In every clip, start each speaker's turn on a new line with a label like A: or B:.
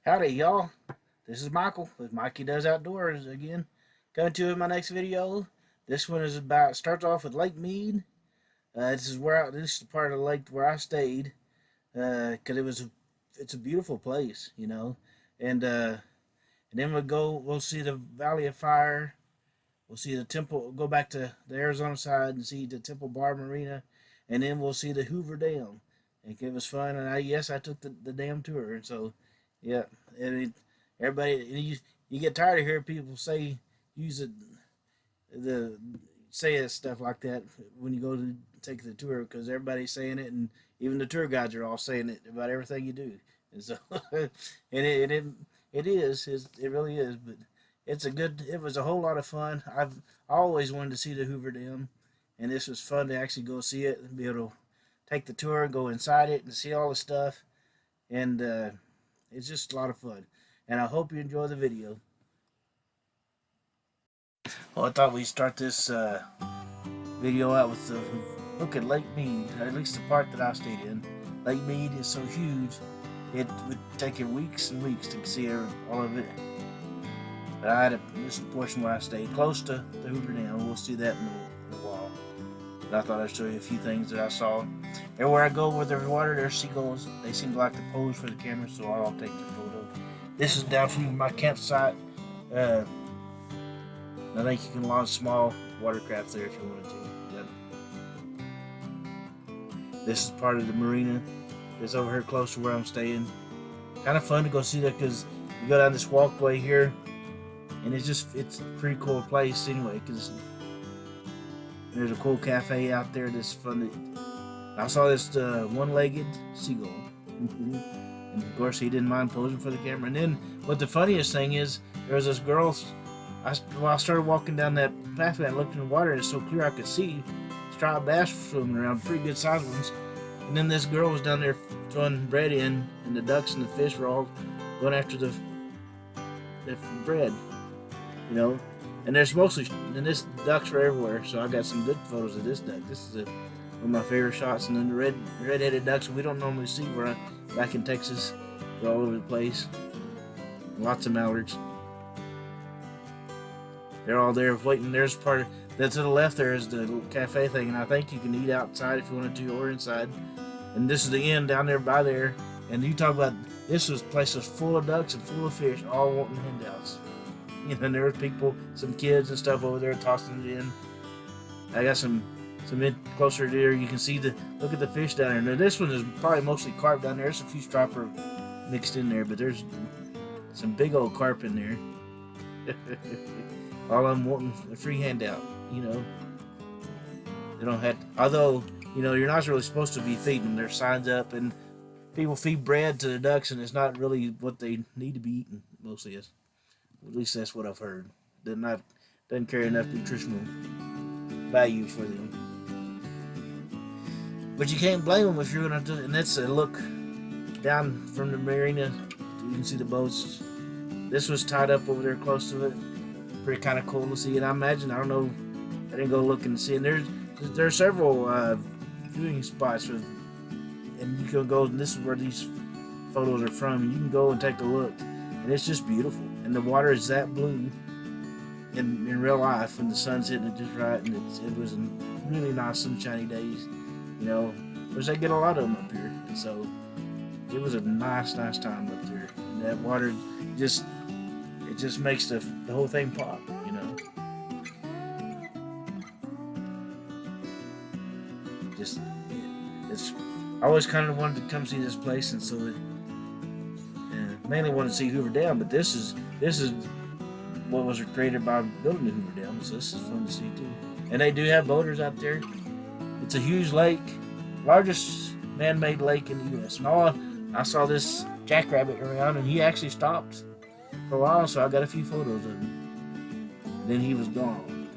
A: Howdy, y'all. This is Michael with Mikey Does Outdoors again. Coming to you in my next video. This one is about starts off with Lake Mead. This is the part of the lake where I stayed because it's a beautiful place, and then we'll see the Valley of Fire. We'll see the temple. Go back to the Arizona side and see the temple Bar Marina, and then we'll see the Hoover Dam. It was fun, and I took the dam tour, and so yeah, and everybody you get tired of hearing people use it the say it stuff like that when you go to take the tour because everybody's saying it, and even the tour guides are all saying it about everything you do, and so and it really is, but it was a whole lot of fun. I've always wanted to see the Hoover Dam, and this was fun to actually go see it and be able to take the tour, go inside it, and see all the stuff, and it's just a lot of fun. And I hope you enjoy the video. Well, I thought we'd start this video out with the look at Lake Mead, at least the part that I stayed in. Lake Mead is so huge, it would take you weeks and weeks to see all of it. But this is the portion where I stayed close to the Hoover Dam. We'll see that in a while. But I thought I'd show you a few things that I saw. Everywhere I go where there's water, there's seagulls. They seem to like to pose for the camera, so I'll take the photo. This is down from my campsite. I think you can launch small watercrafts there if you wanted to. Yep. This is part of the marina. It's over here close to where I'm staying. Kind of fun to go see that because you go down this walkway here, and it's a pretty cool place anyway. Because there's a cool cafe out there that's fun. I saw this one-legged seagull, and of course he didn't mind posing for the camera. And then, what the funniest thing is, there was this girl. I started walking down that pathway, and I looked in the water, and it's so clear I could see striped bass swimming around, pretty good sized ones. And then this girl was down there throwing bread in, and the ducks and the fish were all going after the bread, And this ducks were everywhere, so I got some good photos of this duck. This is one of my favorite shots. And then the red-headed ducks we don't normally see back in Texas. They're all over the place. Lots of mallards. They're all there waiting. There's that's to the left. There is the little cafe thing, and I think you can eat outside if you wanted to, or inside. And this is the end down there by there. And you talk about place was full of ducks and full of fish, all wanting handouts. And there was people, some kids and stuff over there tossing it in. I got some in closer there. You can see look at the fish down there. Now this one is probably mostly carp down there. There's a few striper mixed in there, but there's some big old carp in there. All of them wanting a free handout, They don't have to, although, you're not really supposed to be feeding them. There's signs up, and people feed bread to the ducks, and it's not really what they need to be eating, mostly. At least that's what I've heard. Doesn't carry enough nutritional value for them. But you can't blame them if you're going to, and that's a look down from the marina. You can see the boats. This was tied up over there close to it. Pretty kind of cool to see, and I don't know, I didn't go look and see, and there are several viewing spots and you can go, and this is where these photos are from, and you can go and take a look, and it's just beautiful, and the water is that blue in real life when the sun's hitting it just right, and it was really nice sunshiny days, which they get a lot of them up here, and so it was a nice time up there, and that water just makes the whole thing pop, I always kind of wanted to come see this place, and so mainly wanted to see Hoover Dam. But this is what was created by building the Hoover Dam, so this is fun to see too. And they do have boaters out there. It's a huge lake, largest man-made lake in the U.S. And I saw this jackrabbit around, and he actually stopped for a while, so I got a few photos of him. And then he was gone.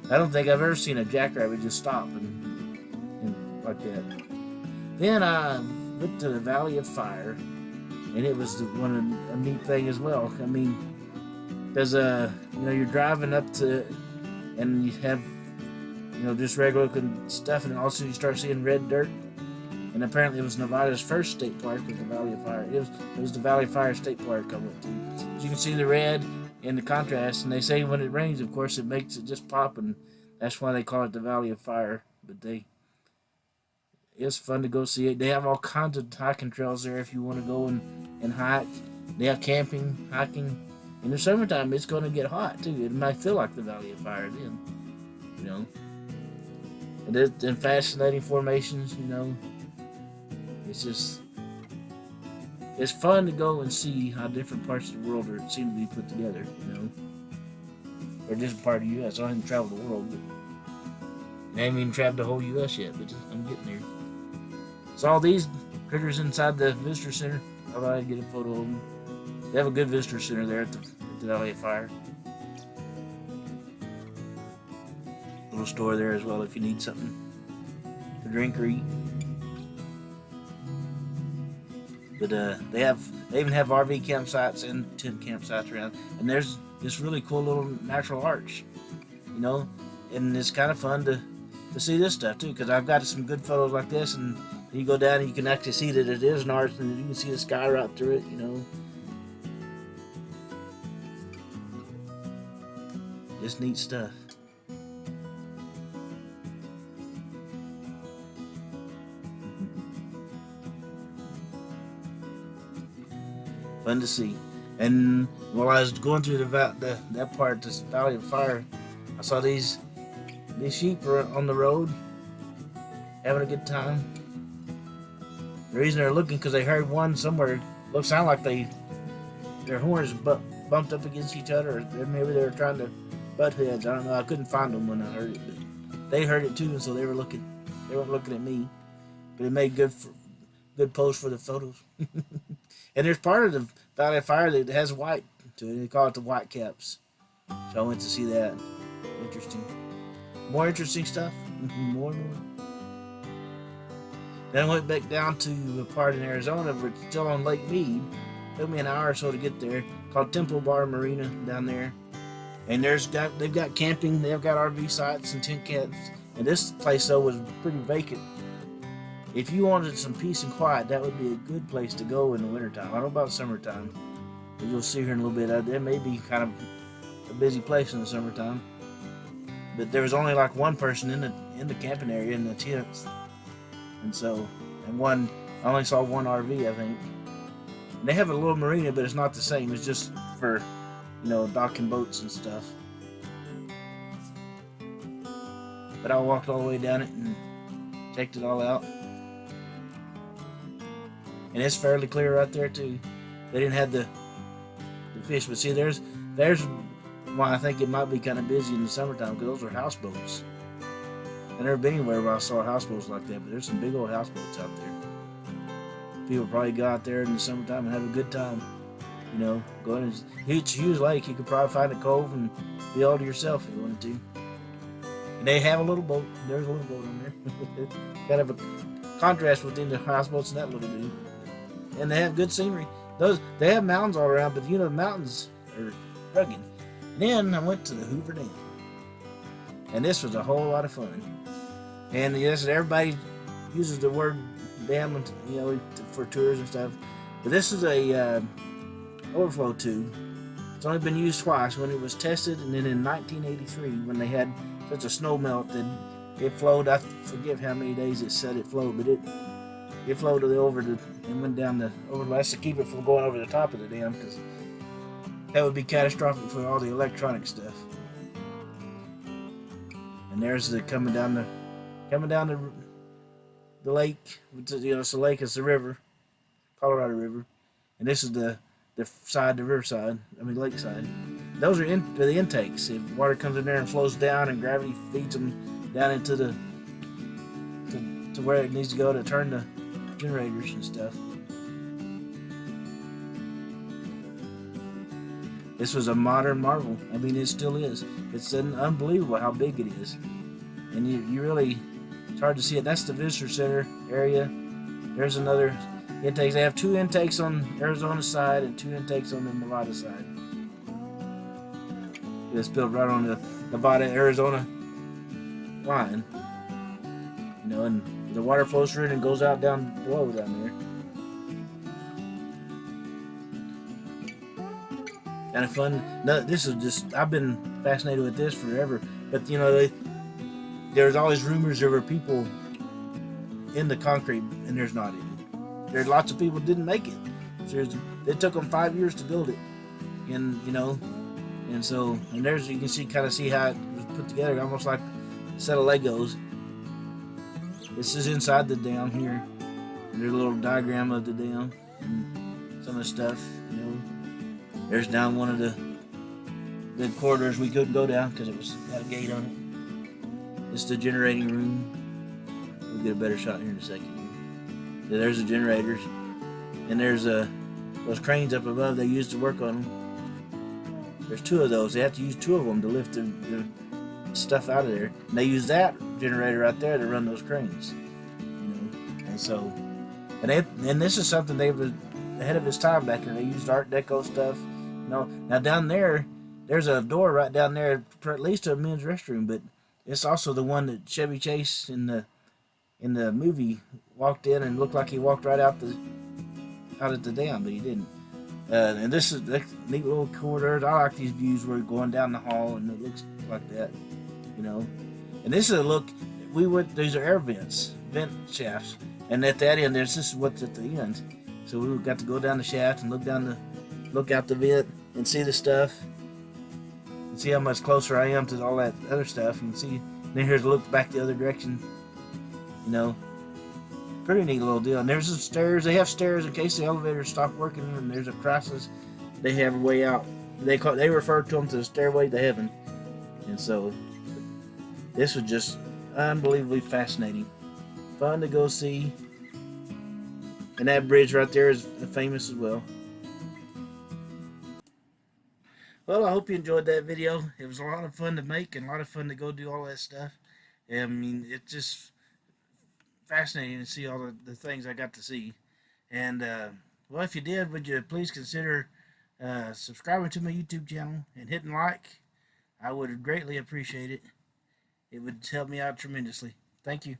A: I don't think I've ever seen a jackrabbit just stop and like that. Then I went to the Valley of Fire, and it was a neat thing as well. I mean, there's you're driving up to, and you have just regular looking stuff, and also you start seeing red dirt. And apparently it was Nevada's first state park with the Valley of Fire. It was the Valley of Fire State Park I went to. As you can see the red in the contrast, and they say when it rains, of course, it makes it just pop, and that's why they call it the Valley of Fire. But it's fun to go see it. They have all kinds of hiking trails there if you want to go and hike. They have camping, hiking. In the summertime, it's going to get hot, too. It might feel like the Valley of Fire then, you know. And it's in fascinating formations, you know. It's fun to go and see how different parts of the world seem to be put together, you know. Or different part of the U.S. I haven't traveled the world, but I haven't even traveled the whole U.S. yet, but I'm getting there. So all these critters inside the visitor center, I thought I'd get a photo of them. They have a good visitor center there at the Valley of Fire. Little store there as well if you need something to drink or eat. But they even have RV campsites and tent campsites around. And there's this really cool little natural arch, you know. And it's kind of fun to see this stuff too, because I've got some good photos like this, and you go down and you can actually see that it is an arch, and you can see the sky right through it, you know. Just neat stuff. Fun to see. And while I was going through that part, this Valley of Fire, I saw these sheep were on the road having a good time. The reason they're looking because they heard one somewhere sound like their horns bumped up against each other, or maybe they were trying to butt heads. I don't know. I couldn't find them when I heard it, but they heard it too, and so they weren't looking at me. But it made good pose for the photos. And there's part of the Valley of Fire that has white to it. They call it the White Caps. So I went to see that. Interesting. More interesting stuff. More and more. Then I went back down to a part in Arizona, but still on Lake Mead. It took me an hour or so to get there. Called Bar Marina down there. And they've got camping. They've got RV sites and tent camps. And this place though was pretty vacant. If you wanted some peace and quiet, that would be a good place to go in the wintertime. I don't know about summertime, but you'll see here in a little bit. There may be kind of a busy place in the summertime, but there was only like one person in the camping area in the tents, and I only saw one RV, I think. And they have a little marina, but it's not the same. It's just for, you know, docking boats and stuff. But I walked all the way down it and checked it all out. And it's fairly clear right there too. They didn't have the fish, but see, there's why I think it might be kind of busy in the summertime, because those are houseboats. I've never been anywhere where I saw houseboats like that, but there's some big old houseboats out there. People probably go out there in the summertime and have a good time. You know, go in and it's a huge lake. You could probably find a cove and be all to yourself if you wanted to. And they have a little boat. There's a little boat on there. Kind of a contrast between the houseboats and that little dude. And they have good scenery. They have mountains all around, but you know the mountains are rugged. Then I went to the Hoover Dam, and this was a whole lot of fun. And yes, everybody uses the word dam, you know, for tours and stuff. But this is a overflow tube. It's only been used twice. When it was tested, and then in 1983, when they had such a snow melt that it flowed. I forget how many days it said it flowed, but it flowed and went down the overpass to keep it from going over the top of the dam, because that would be catastrophic for all the electronic stuff. And there's the coming down the lake. You know, it's the lake, it's the river, Colorado River, and this is the riverside. I mean, lakeside. Those are the intakes. If water comes in there and flows down, and gravity feeds them down into to where it needs to go to turn the generators and stuff. This was a modern marvel. I mean, it still is. It's unbelievable how big it is. And you really, it's hard to see it. That's the visitor center area. There's another intake. They have 2 intakes on Arizona side and 2 intakes on the Nevada side. It's built right on the Nevada-Arizona line. You know, and The water flows through it and goes out down below down there. Kind of fun. No, this is just, I've been fascinated with this forever. But you know, there's always rumors there were people in the concrete, and there's not any. There's lots of people didn't make it. It took them 5 years to build it, and you know, and so there's, you can see, kind of see how it was put together, almost like a set of Legos. This is inside the dam here. And there's a little diagram of the dam and some of the stuff. You know, there's down one of the corridors we couldn't go down because it had a gate on it. It's the generating room. We'll get a better shot here in a second. So there's the generators, and there's those cranes up above they used to work on them. There's 2 of those. They have to use 2 of them to lift the stuff out of there. And they use that generator right there to run those cranes. You know, and so, and this is something they were ahead of its time back then. They used Art Deco stuff. You know, now down there's a door right down there for at least a men's restroom, but it's also the one that Chevy Chase in the movie walked in and looked like he walked right out at the dam, but he didn't. And this is a neat little corridor. I like these views where you're going down the hall and it looks like that, you know. And this is a look. These are air vents, vent shafts, and at that end, this is what's at the end. So we got to go down the shaft and look out the vent and see the stuff, and see how much closer I am to all that other stuff. You can see. And then here's a look back the other direction. You know, pretty neat little deal. And there's the stairs. They have stairs in case the elevators stop working and there's a crisis. They have a way out. They refer to them to the stairway to heaven. And so this was just unbelievably fascinating, fun to go see. And that bridge right there is famous as well. Well, I hope you enjoyed that video. It was a lot of fun to make and a lot of fun to go do all that stuff. I mean, it's just fascinating to see all the things I got to see. And well, if you did, would you please consider subscribing to my YouTube channel and hitting like? I would greatly appreciate it. It would help me out tremendously. Thank you.